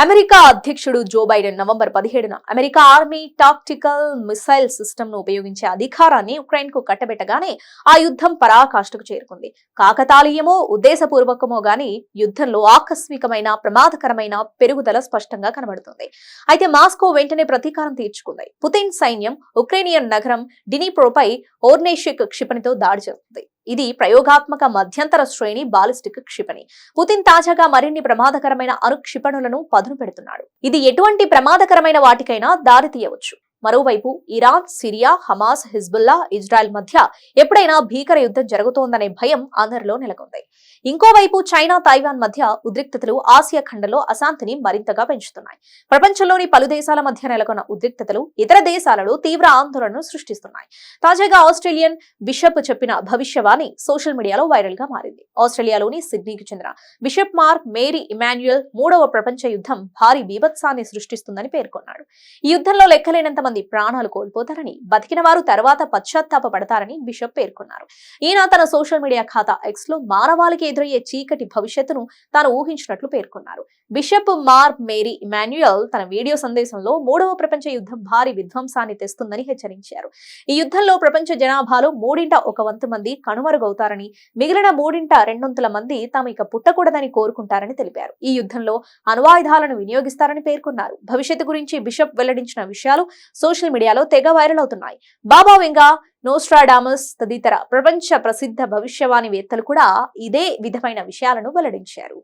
America అధ్యక్షుడు Joe Biden November 17న America army tactical missile system ను ఉపయోగించే అధికారాన్ని ఉక్రెయిన్ కు కట్టబెట్టగానే ఆ యుద్ధం పరాకాష్ఠకు చేరుకుంది. కాకతాళీయమో ఉద్దేశపూర్వకమో గాని యుద్ధంలో ఆకస్మికమైన ప్రమాదకరమైన పెరుగుదల స్పష్టంగా కనబడుతుంది. అయితే మాస్కో వెంటనే ప్రతీకారం తీర్చుకుంది. పుతిన్ సైన్యం ఉక్రెయినియన్ నగరం డినిప్రోపై ఓర్నేషిక్ క్షిపణితో దాడి చేస్తుంది. ఇది ప్రయోగాత్మక మధ్యంతర శ్రేణి బాలిస్టిక్ క్షిపణి. పుతిన్ తాజాగా మరిన్ని ప్రమాదకరమైన అణు క్షిపణులను పదును పెడుతున్నాడు. ఇది ఎటువంటి ప్రమాదకరమైన వాటికైనా దారి తీయవచ్చు. మరోవైపు Iran, Syria, Hamas, Hezbollah, Israel మధ్య ఎప్పుడైనా భీకర యుద్ధం జరుగుతోందనే భయం అందరిలో నెలకొంది. ఇంకోవైపు చైనా, తైవాన్ మధ్య ఉద్రిక్తతలు ఆసియా ఖండంలో అశాంతిని మరింతగా పెంచుతున్నాయి. ప్రపంచంలోని పలు దేశాల మధ్య నెలకొన్న ఉద్రిక్తతలు ఇతర దేశాలలో తీవ్ర ఆందోళనను సృష్టిస్తున్నాయి. తాజాగా ఆస్ట్రేలియన్ బిషప్ చెప్పిన భవిష్యవాణి సోషల్ మీడియాలో వైరల్ గా మారింది. ఆస్ట్రేలియాలోని సిడ్నీకి చెందిన బిషప్ మార్క్ మేరీ ఇమాన్యుయల్ 3వ ప్రపంచ యుద్ధం భారీ బీభత్సాన్ని సృష్టిస్తుందని పేర్కొన్నాడు. ఈ యుద్ధంలో లెక్కలేనంత మంది ప్రాణాలు కోల్పోతారని, బతికిన వారు తర్వాత పశ్చాత్తాప పడతారని బిషప్ పేర్కొన్నారు. ఈయన తన సోషల్ మీడియా ఖాతా ఎక్స్ లో మానవాళికి ఎదురయ్యే చీకటి భవిష్యత్తును తాను ఊహించినట్లు పేర్కొన్నారు. బిషప్ మార్క్ మేరీ ఇమాన్యుయల్ తన వీడియో సందేశంలో 3వ ప్రపంచ యుద్ధం భారీ విధ్వంసాన్ని తెస్తుందని హెచ్చరించారు. ఈ యుద్ధంలో ప్రపంచ జనాభాలో 1/3 మంది కనుమరుగవుతారని, మిగిలిన 2/3 మంది తాము ఇక పుట్టకూడదని కోరుకుంటారని తెలిపారు. ఈ యుద్ధంలో అణ్వాయుధాలను వినియోగిస్తారని పేర్కొన్నారు. భవిష్యత్తు గురించి బిషప్ వెల్లడించిన విషయాలు సోషల్ మీడియాలో తెగ వైరల్ అవుతున్నాయి. బాబా వెంగా, నోస్ట్రాడామస్ తదితర ప్రపంచ ప్రసిద్ధ భవిష్యవాణివేత్తలు కూడా ఇదే విధమైన విషయాలను వెల్లడించారు.